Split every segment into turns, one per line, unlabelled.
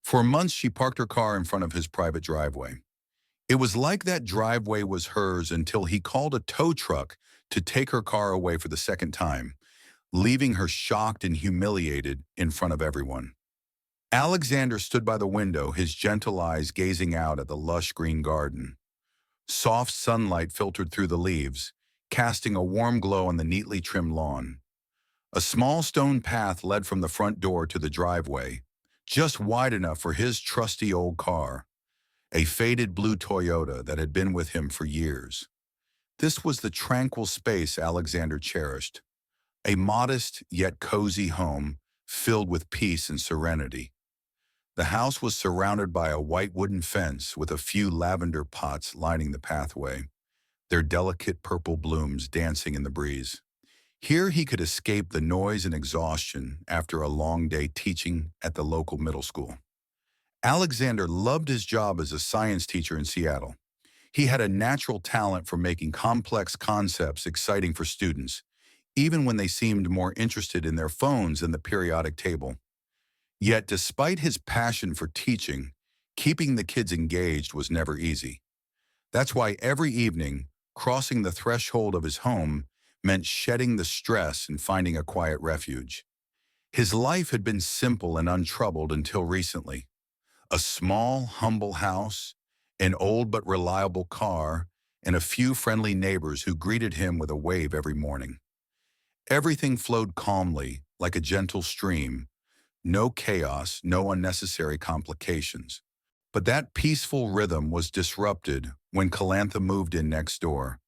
For months, she parked her car in front of his private driveway. It was like that driveway was hers until he called a tow truck to take her car away for the second time, leaving her shocked and humiliated in front of everyone. Alexander stood by the window, his gentle eyes gazing out at the lush green garden. Soft sunlight filtered through the leaves, casting a warm glow on the neatly trimmed lawn. A small stone path led from the front door to the driveway, just wide enough for his trusty old car, a faded blue Toyota that had been with him for years. This was the tranquil space Alexander cherished, a modest yet cozy home filled with peace and serenity. The house was surrounded by a white wooden fence with a few lavender pots lining the pathway, their delicate purple blooms dancing in the breeze. Here he could escape the noise and exhaustion after a long day teaching at the local middle school. Alexander loved his job as a science teacher in Seattle. He had a natural talent for making complex concepts exciting for students, even when they seemed more interested in their phones than the periodic table. Yet, despite his passion for teaching, keeping the kids engaged was never easy. That's why every evening, crossing the threshold of his home meant shedding the stress and finding a quiet refuge. His life had been simple and untroubled until recently. A small, humble house, an old but reliable car, and a few friendly neighbors who greeted him with a wave every morning. Everything flowed calmly, like a gentle stream. No chaos, no unnecessary complications. But that peaceful rhythm was disrupted when Calantha moved in next door.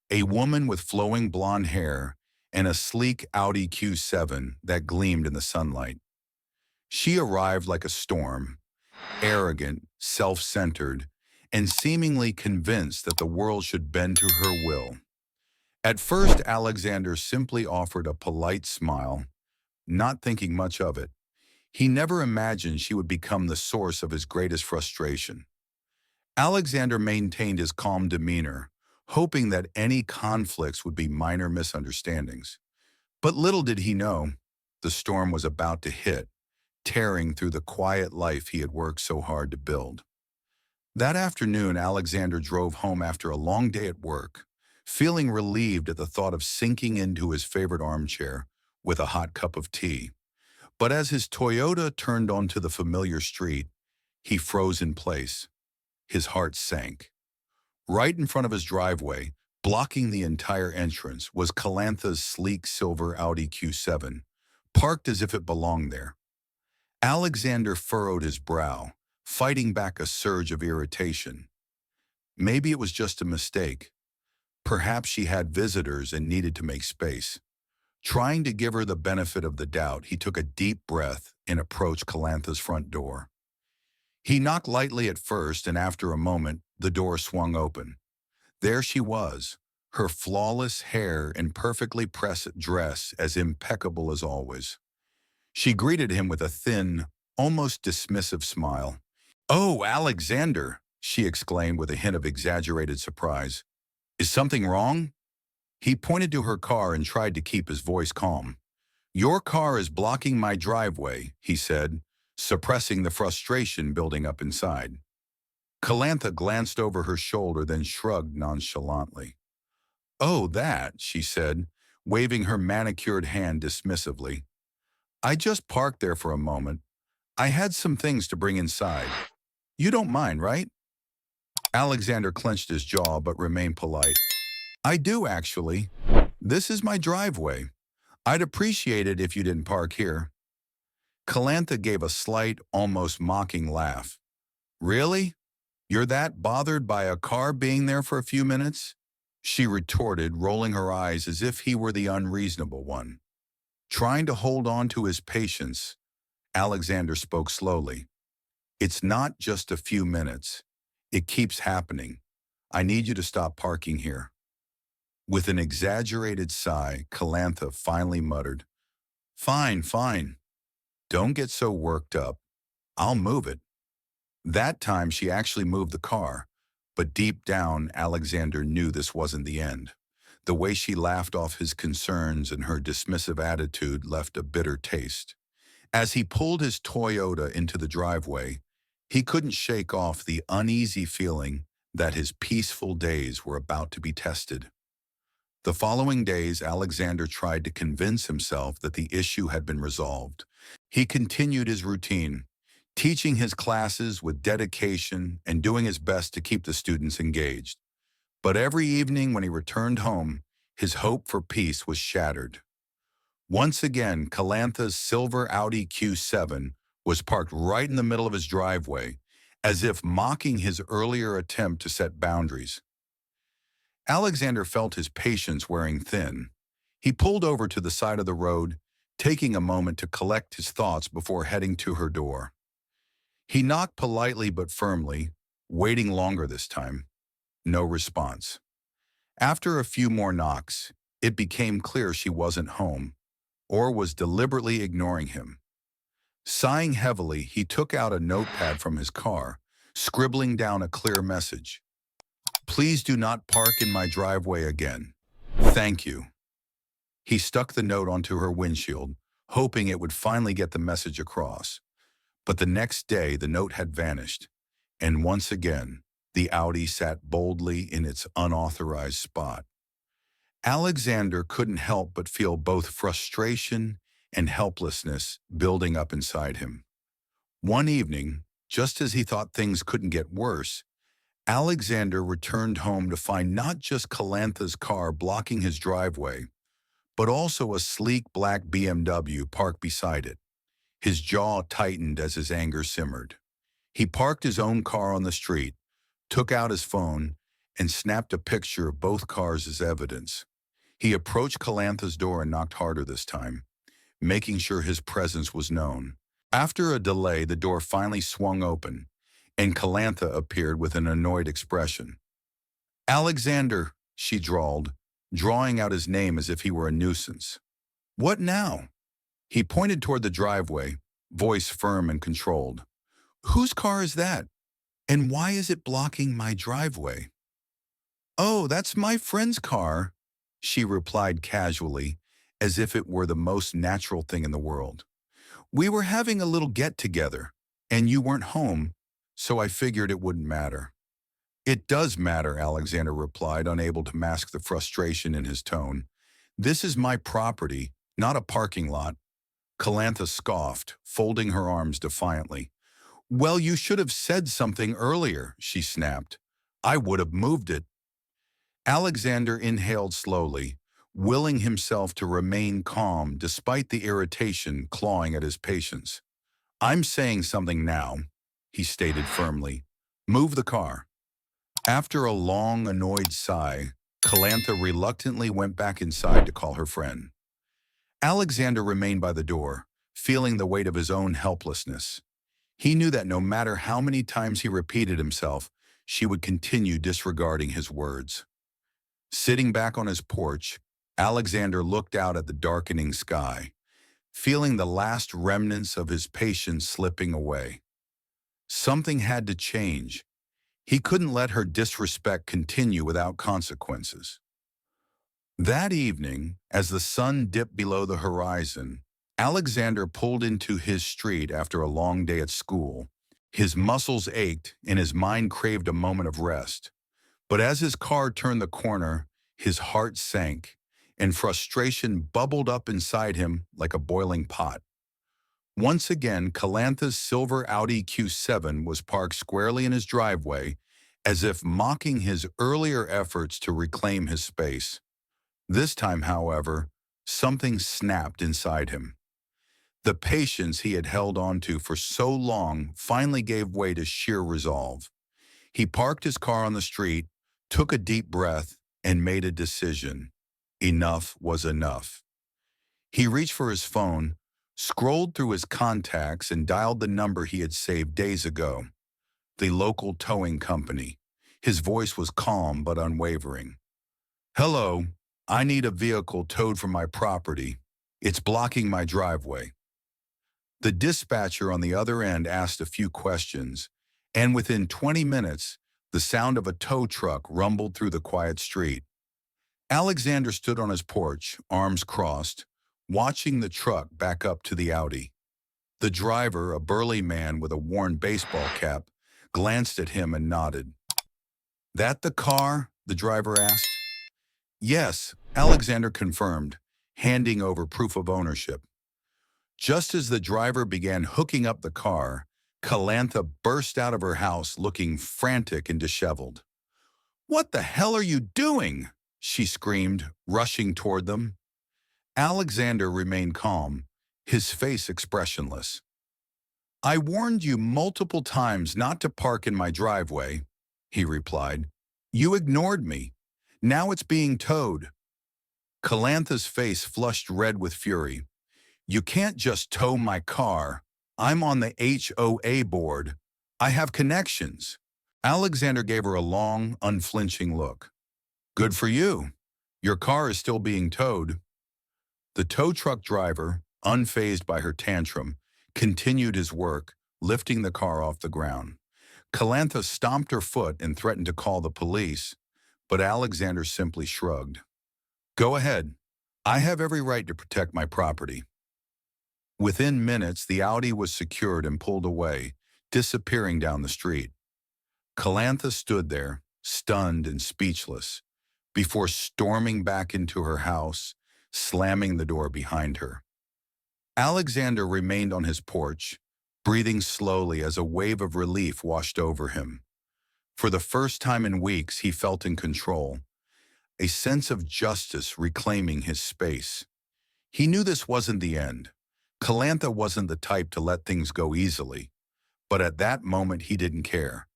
A woman with flowing blonde hair and a sleek Audi Q7 that gleamed in the sunlight. She arrived like a storm, arrogant, self-centered, and seemingly convinced that the world should bend to her will. At first, Alexander simply offered a polite smile, not thinking much of it. He never imagined she would become the source of his greatest frustration. Alexander maintained his calm demeanor, hoping that any conflicts would be minor misunderstandings. But little did he know, the storm was about to hit, tearing through the quiet life he had worked so hard to build. That afternoon, Alexander drove home after a long day at work, feeling relieved at the thought of sinking into his favorite armchair with a hot cup of tea. But as his Toyota turned onto the familiar street, he froze in place. His heart sank. Right in front of his driveway, blocking the entire entrance, was Calantha's sleek silver Audi Q7, parked as if it belonged there. Alexander furrowed his brow, fighting back a surge of irritation. Maybe it was just a mistake. Perhaps she had visitors and needed to make space. Trying to give her the benefit of the doubt, he took a deep breath and approached Calantha's front door. He knocked lightly at first, and after a moment, the door swung open. There she was, her flawless hair and perfectly pressed dress as impeccable as always. She greeted him with a thin, almost dismissive smile. "Oh, Alexander," she exclaimed with a hint of exaggerated surprise. "Is something wrong?" He pointed to her car and tried to keep his voice calm. "Your car is blocking my driveway," he said, suppressing the frustration building up inside. Calantha glanced over her shoulder, then shrugged nonchalantly. "Oh, that," she said, waving her manicured hand dismissively. "I just parked there for a moment. I had some things to bring inside. You don't mind, right?" Alexander clenched his jaw but remained polite. "I do, actually. This is my driveway. I'd appreciate it if you didn't park here." Calantha gave a slight, almost mocking laugh. "Really? You're that bothered by a car being there for a few minutes?" she retorted, rolling her eyes as if he were the unreasonable one. Trying to hold on to his patience, Alexander spoke slowly. "It's not just a few minutes. It keeps happening. I need you to stop parking here." With an exaggerated sigh, Calantha finally muttered, "Fine, fine. Don't get so worked up. I'll move it." That time she actually moved the car, but deep down Alexander knew this wasn't the end. The way she laughed off his concerns and her dismissive attitude left a bitter taste. As he pulled his Toyota into the driveway, he couldn't shake off the uneasy feeling that his peaceful days were about to be tested. The following days, Alexander tried to convince himself that the issue had been resolved. He continued his routine, teaching his classes with dedication and doing his best to keep the students engaged. But every evening when he returned home, his hope for peace was shattered. Once again, Calantha's silver Audi Q7 was parked right in the middle of his driveway, as if mocking his earlier attempt to set boundaries. Alexander felt his patience wearing thin. He pulled over to the side of the road, taking a moment to collect his thoughts before heading to her door. He knocked politely but firmly, waiting longer this time. No response. After a few more knocks, it became clear she wasn't home, or was deliberately ignoring him. Sighing heavily, he took out a notepad from his car, scribbling down a clear message. "Please do not park in my driveway again. Thank you." He stuck the note onto her windshield, hoping it would finally get the message across. But the next day, the note had vanished, and once again, the Audi sat boldly in its unauthorized spot. Alexander couldn't help but feel both frustration and helplessness building up inside him. One evening, just as he thought things couldn't get worse, Alexander returned home to find not just Calantha's car blocking his driveway, but also a sleek black BMW parked beside it. His jaw tightened as his anger simmered. He parked his own car on the street, took out his phone, and snapped a picture of both cars as evidence. He approached Calantha's door and knocked harder this time, making sure his presence was known. After a delay, the door finally swung open, and Calantha appeared with an annoyed expression. "Alexander," she drawled, drawing out his name as if he were a nuisance. "What now?" He pointed toward the driveway, voice firm and controlled. "Whose car is that? And why is it blocking my driveway?" "Oh, that's my friend's car," she replied casually, as if it were the most natural thing in the world. "We were having a little get-together, and you weren't home, so I figured it wouldn't matter." "It does matter," Alexander replied, unable to mask the frustration in his tone. "This is my property, not a parking lot." Calantha scoffed, folding her arms defiantly. "Well, you should have said something earlier," she snapped. "I would have moved it." Alexander inhaled slowly, willing himself to remain calm despite the irritation clawing at his patience. "I'm saying something now," he stated firmly. "Move the car." After a long, annoyed sigh, Calantha reluctantly went back inside to call her friend. Alexander remained by the door, feeling the weight of his own helplessness. He knew that no matter how many times he repeated himself, she would continue disregarding his words. Sitting back on his porch, Alexander looked out at the darkening sky, feeling the last remnants of his patience slipping away. Something had to change. He couldn't let her disrespect continue without consequences. That evening, as the sun dipped below the horizon, Alexander pulled into his street after a long day at school. His muscles ached and his mind craved a moment of rest. But as his car turned the corner, his heart sank, and frustration bubbled up inside him like a boiling pot. Once again, Calantha's silver Audi Q7 was parked squarely in his driveway, as if mocking his earlier efforts to reclaim his space. This time, however, something snapped inside him. The patience he had held on to for so long finally gave way to sheer resolve. He parked his car on the street, took a deep breath, and made a decision. Enough was enough. He reached for his phone, scrolled through his contacts, and dialed the number he had saved days ago. The local towing company. His voice was calm but unwavering. "Hello, I need a vehicle towed from my property. It's blocking my driveway." The dispatcher on the other end asked a few questions, and within 20 minutes, the sound of a tow truck rumbled through the quiet street. Alexander stood on his porch, arms crossed, watching the truck back up to the Audi. The driver, a burly man with a worn baseball cap, glanced at him and nodded. "That the car?" the driver asked. "Yes," Alexander confirmed, handing over proof of ownership. Just as the driver began hooking up the car, Calantha burst out of her house looking frantic and disheveled. "What the hell are you doing?" she screamed, rushing toward them. Alexander remained calm, his face expressionless. "I warned you multiple times not to park in my driveway," he replied. "You ignored me. Now it's being towed." Calantha's face flushed red with fury. "You can't just tow my car. I'm on the HOA board. I have connections." Alexander gave her a long, unflinching look. "Good for you. Your car is still being towed." The tow truck driver, unfazed by her tantrum, continued his work, lifting the car off the ground. Calantha stomped her foot and threatened to call the police, but Alexander simply shrugged. "Go ahead. I have every right to protect my property." Within minutes, the Audi was secured and pulled away, disappearing down the street. Calantha stood there, stunned and speechless, before storming back into her house, slamming the door behind her. Alexander remained on his porch, breathing slowly as a wave of relief washed over him. For the first time in weeks, he felt in control, a sense of justice reclaiming his space. He knew this wasn't the end. Calantha wasn't the type to let things go easily, but at that moment he didn't care.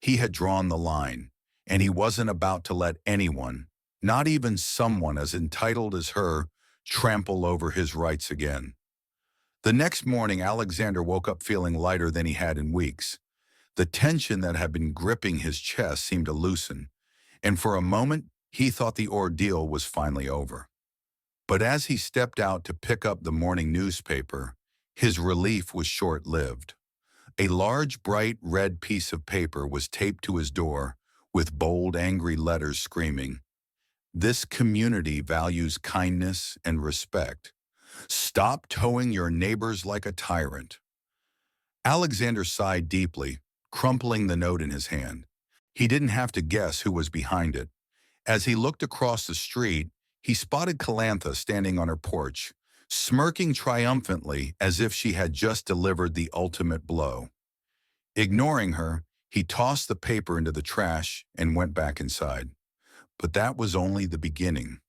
He had drawn the line, and he wasn't about to let anyone, not even someone as entitled as her, trample over his rights again. The next morning, Alexander woke up feeling lighter than he had in weeks. The tension that had been gripping his chest seemed to loosen, and for a moment, he thought the ordeal was finally over. But as he stepped out to pick up the morning newspaper, his relief was short-lived. A large, bright red piece of paper was taped to his door with bold, angry letters screaming, "This community values kindness and respect. Stop towing your neighbors like a tyrant." Alexander sighed deeply, crumpling the note in his hand. He didn't have to guess who was behind it. As he looked across the street, he spotted Calantha standing on her porch, smirking triumphantly as if she had just delivered the ultimate blow. Ignoring her, he tossed the paper into the trash and went back inside. But that was only the beginning.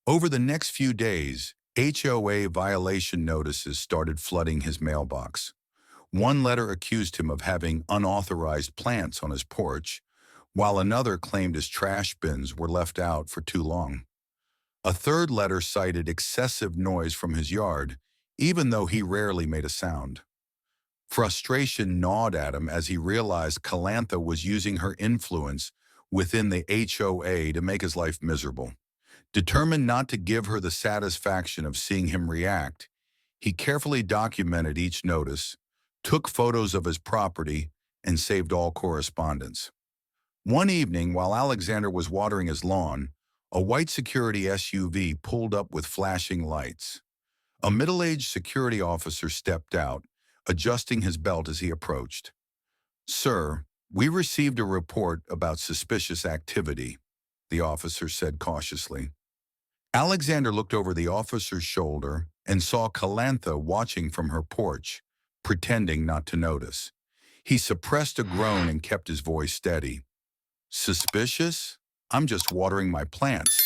Over the next few days, HOA violation notices started flooding his mailbox. One letter accused him of having unauthorized plants on his porch, while another claimed his trash bins were left out for too long. A third letter cited excessive noise from his yard, even though he rarely made a sound. Frustration gnawed at him as he realized Calantha was using her influence within the HOA to make his life miserable. Determined not to give her the satisfaction of seeing him react, he carefully documented each notice, took photos of his property, and saved all correspondence. One evening, while Alexander was watering his lawn, a white security SUV pulled up with flashing lights. A middle-aged security officer stepped out, adjusting his belt as he approached. "Sir, we received a report about suspicious activity," the officer said cautiously. Alexander looked over the officer's shoulder and saw Calantha watching from her porch, pretending not to notice. He suppressed a groan and kept his voice steady. "Suspicious? I'm just watering my plants."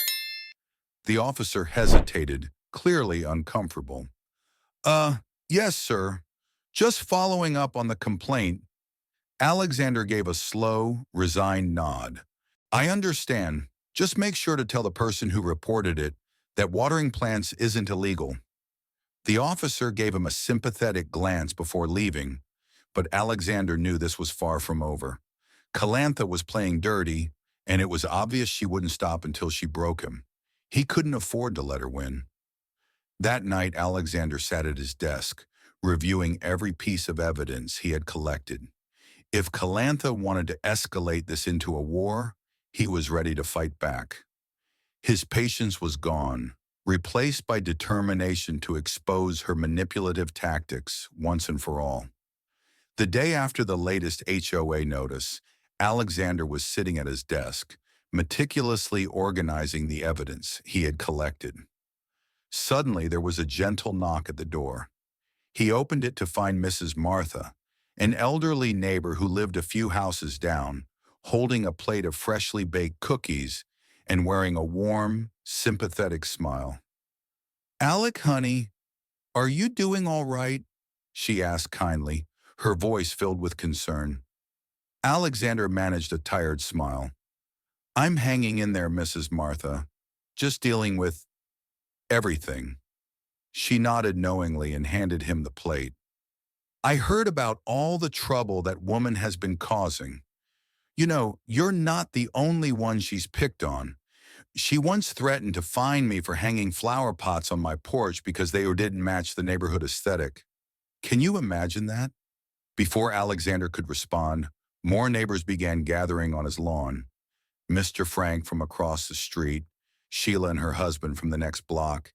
The officer hesitated, clearly uncomfortable. Yes, sir. Just following up on the complaint." Alexander gave a slow, resigned nod. "I understand. Just make sure to tell the person who reported it that watering plants isn't illegal." The officer gave him a sympathetic glance before leaving, but Alexander knew this was far from over. Calantha was playing dirty, and it was obvious she wouldn't stop until she broke him. He couldn't afford to let her win. That night, Alexander sat at his desk, reviewing every piece of evidence he had collected. If Calantha wanted to escalate this into a war, he was ready to fight back. His patience was gone, replaced by determination to expose her manipulative tactics once and for all. The day after the latest HOA notice, Alexander was sitting at his desk, meticulously organizing the evidence he had collected. Suddenly, there was a gentle knock at the door. He opened it to find Mrs. Martha, an elderly neighbor who lived a few houses down, holding a plate of freshly baked cookies and wearing a warm, sympathetic smile. "Alec, honey, are you doing all right?" she asked kindly, her voice filled with concern. Alexander managed a tired smile. "I'm hanging in there, Mrs. Martha. Just dealing with everything." She nodded knowingly and handed him the plate. "I heard about all the trouble that woman has been causing. You know, you're not the only one she's picked on. She once threatened to fine me for hanging flower pots on my porch because they didn't match the neighborhood aesthetic. Can you imagine that?" Before Alexander could respond, more neighbors began gathering on his lawn. Mr. Frank from across the street, Sheila and her husband from the next block,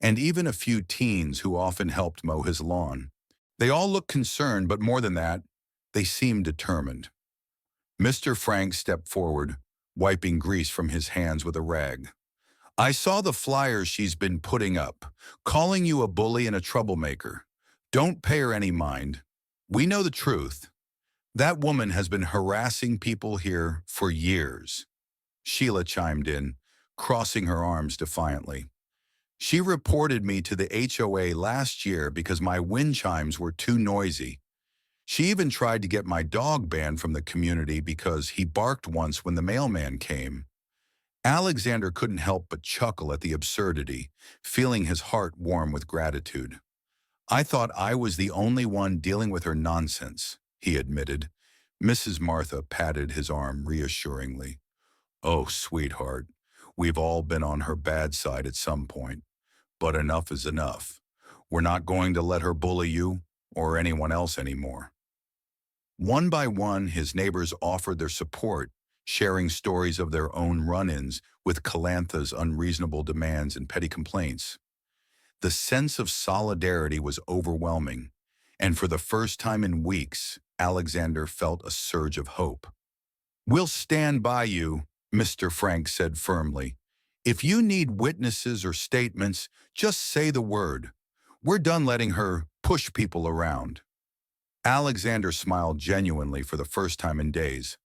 and even a few teens who often helped mow his lawn. They all looked concerned, but more than that, they seemed determined. Mr. Frank stepped forward, wiping grease from his hands with a rag. "I saw the flyers she's been putting up, calling you a bully and a troublemaker. Don't pay her any mind. We know the truth. That woman has been harassing people here for years." Sheila chimed in, crossing her arms defiantly. "She reported me to the HOA last year because my wind chimes were too noisy. She even tried to get my dog banned from the community because he barked once when the mailman came." Alexander couldn't help but chuckle at the absurdity, feeling his heart warm with gratitude. "I thought I was the only one dealing with her nonsense," he admitted. Mrs. Martha patted his arm reassuringly. "Oh, sweetheart, we've all been on her bad side at some point. But enough is enough. We're not going to let her bully you or anyone else anymore." One by one, his neighbors offered their support, sharing stories of their own run-ins with Calantha's unreasonable demands and petty complaints. The sense of solidarity was overwhelming, and for the first time in weeks, Alexander felt a surge of hope. "We'll stand by you," Mr. Frank said firmly. "If you need witnesses or statements, just say the word. We're done letting her push people around." Alexander smiled genuinely for the first time in days.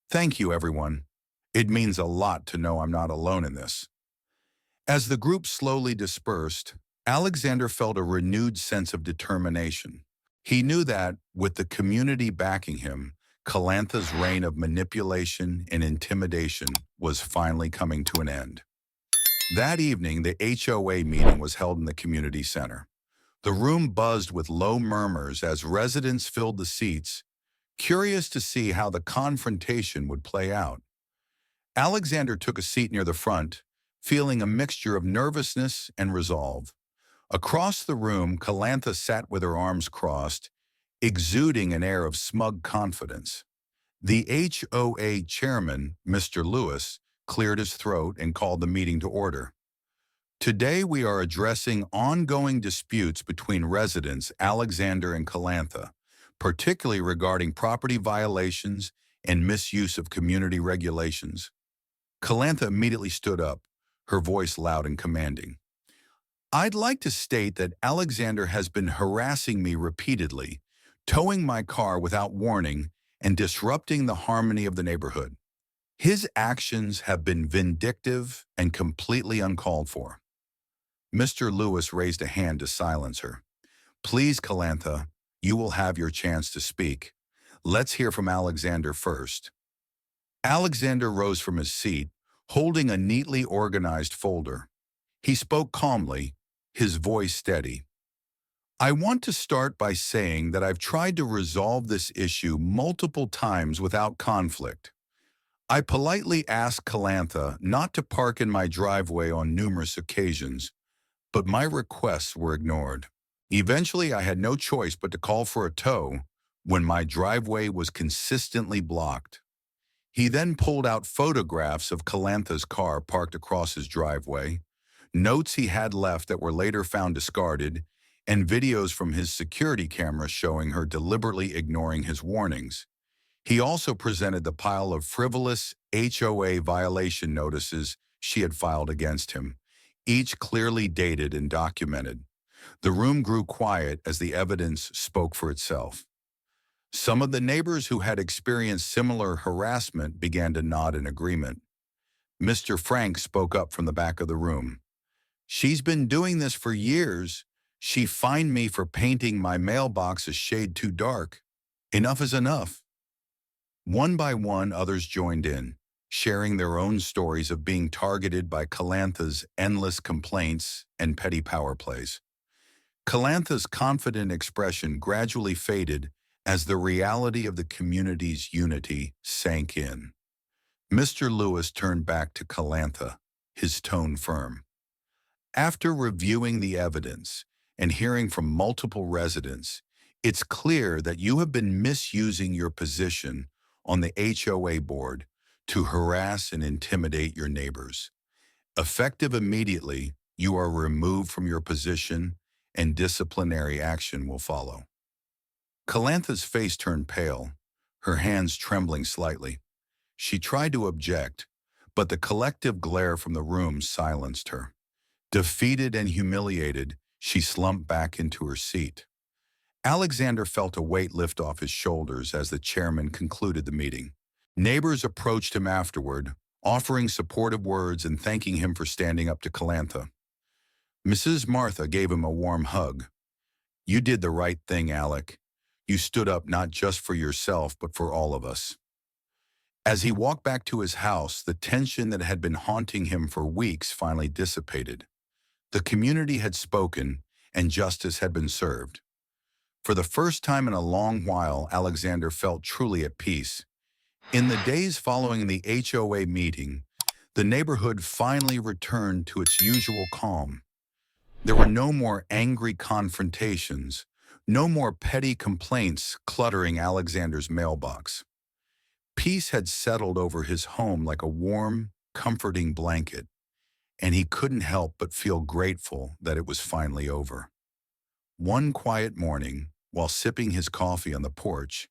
"Thank you, everyone. It means a lot to know I'm not alone in this." As the group slowly dispersed, Alexander felt a renewed sense of determination. He knew that, with the community backing him, Calantha's reign of manipulation and intimidation was finally coming to an end. That evening, the HOA meeting was held in the community center. The room buzzed with low murmurs as residents filled the seats, curious to see how the confrontation would play out. Alexander took a seat near the front, feeling a mixture of nervousness and resolve. Across the room, Calantha sat with her arms crossed, exuding an air of smug confidence. The HOA chairman, Mr. Lewis, cleared his throat and called the meeting to order. "Today we are addressing ongoing disputes between residents Alexander and Calantha, particularly regarding property violations and misuse of community regulations." Calantha immediately stood up, her voice loud and commanding. "I'd like to state that Alexander has been harassing me repeatedly, towing my car without warning, and disrupting the harmony of the neighborhood. His actions have been vindictive and completely uncalled for." Mr. Lewis raised a hand to silence her. "Please, Calantha, you will have your chance to speak. Let's hear from Alexander first." Alexander rose from his seat, holding a neatly organized folder. He spoke calmly, his voice steady. "I want to start by saying that I've tried to resolve this issue multiple times without conflict. I politely asked Calantha not to park in my driveway on numerous occasions, but my requests were ignored. Eventually, I had no choice but to call for a tow when my driveway was consistently blocked." He then pulled out photographs of Calantha's car parked across his driveway, notes he had left that were later found discarded, and videos from his security camera showing her deliberately ignoring his warnings. He also presented the pile of frivolous HOA violation notices she had filed against him, each clearly dated and documented. The room grew quiet as the evidence spoke for itself. Some of the neighbors who had experienced similar harassment began to nod in agreement. Mr. Frank spoke up from the back of the room. "She's been doing this for years. She fined me for painting my mailbox a shade too dark. Enough is enough." One by one, others joined in, sharing their own stories of being targeted by Calantha's endless complaints and petty power plays. Calantha's confident expression gradually faded as the reality of the community's unity sank in. Mr. Lewis turned back to Calantha, his tone firm. "After reviewing the evidence and hearing from multiple residents, it's clear that you have been misusing your position on the HOA board to harass and intimidate your neighbors. Effective immediately, you are removed from your position and disciplinary action will follow." Calantha's face turned pale, her hands trembling slightly. She tried to object, but the collective glare from the room silenced her. Defeated and humiliated, she slumped back into her seat. Alexander felt a weight lift off his shoulders as the chairman concluded the meeting. Neighbors approached him afterward, offering supportive words and thanking him for standing up to Calantha. Mrs. Martha gave him a warm hug. "You did the right thing, Alec. You stood up not just for yourself, but for all of us." As he walked back to his house, the tension that had been haunting him for weeks finally dissipated. The community had spoken, and justice had been served. For the first time in a long while, Alexander felt truly at peace. In the days following the HOA meeting, the neighborhood finally returned to its usual calm. There were no more angry confrontations, no more petty complaints cluttering Alexander's mailbox. Peace had settled over his home like a warm, comforting blanket, and he couldn't help but feel grateful that it was finally over. One quiet morning, while sipping his coffee on the porch,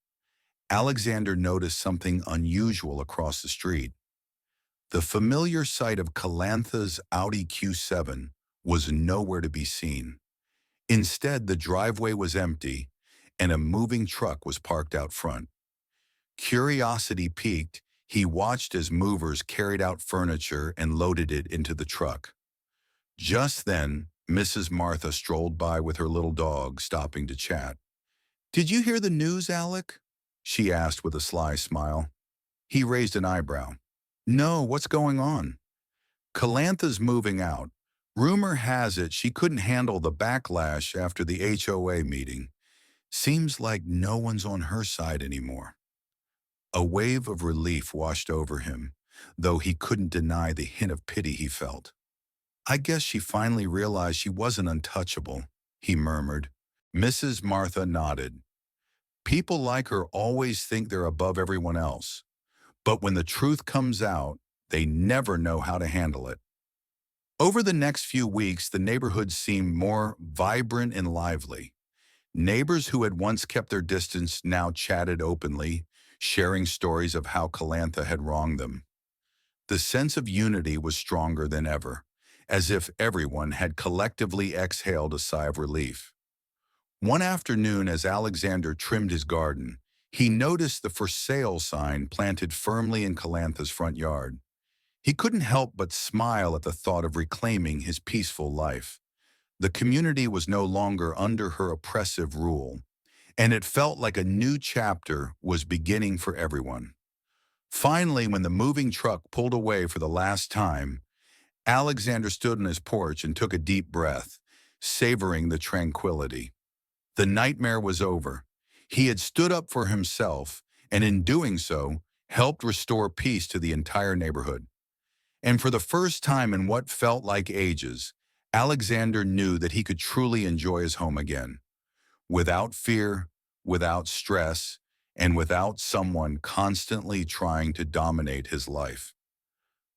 Alexander noticed something unusual across the street. The familiar sight of Calantha's Audi Q7 was nowhere to be seen. Instead, the driveway was empty, and a moving truck was parked out front. Curiosity piqued, he watched as movers carried out furniture and loaded it into the truck. Just then, Mrs. Martha strolled by with her little dog, stopping to chat. "Did you hear the news, Alec?" she asked with a sly smile. He raised an eyebrow. "No, what's going on?" "Calantha's moving out. Rumor has it she couldn't handle the backlash after the HOA meeting. Seems like no one's on her side anymore." A wave of relief washed over him, though he couldn't deny the hint of pity he felt. "I guess she finally realized she wasn't untouchable," he murmured. Mrs. Martha nodded. "People like her always think they're above everyone else, but when the truth comes out, they never know how to handle it." Over the next few weeks, the neighborhood seemed more vibrant and lively. Neighbors who had once kept their distance now chatted openly, sharing stories of how Calantha had wronged them. The sense of unity was stronger than ever, as if everyone had collectively exhaled a sigh of relief. One afternoon, as Alexander trimmed his garden, he noticed the "for sale" sign planted firmly in Calantha's front yard. He couldn't help but smile at the thought of reclaiming his peaceful life. The community was no longer under her oppressive rule, and it felt like a new chapter was beginning for everyone. Finally, when the moving truck pulled away for the last time, Alexander stood on his porch and took a deep breath, savoring the tranquility. The nightmare was over. He had stood up for himself, and in doing so, helped restore peace to the entire neighborhood. And for the first time in what felt like ages, Alexander knew that he could truly enjoy his home again, without fear, without stress, and without someone constantly trying to dominate his life.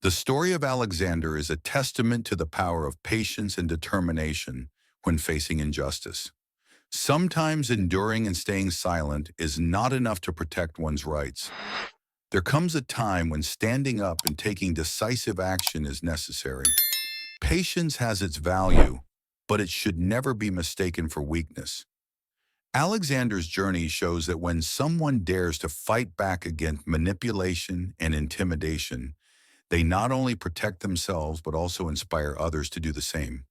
The story of Alexander is a testament to the power of patience and determination when facing injustice. Sometimes enduring and staying silent is not enough to protect one's rights. There comes a time when standing up and taking decisive action is necessary. Patience has its value, but it should never be mistaken for weakness. Alexander's journey shows that when someone dares to fight back against manipulation and intimidation, they not only protect themselves but also inspire others to do the same.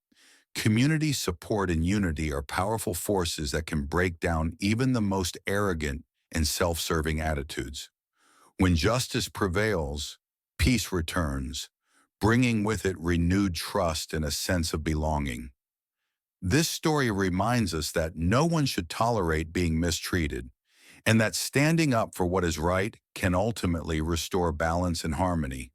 Community support and unity are powerful forces that can break down even the most arrogant and self-serving attitudes. When justice prevails, peace returns, bringing with it renewed trust and a sense of belonging. This story reminds us that no one should tolerate being mistreated, and that standing up for what is right can ultimately restore balance and harmony.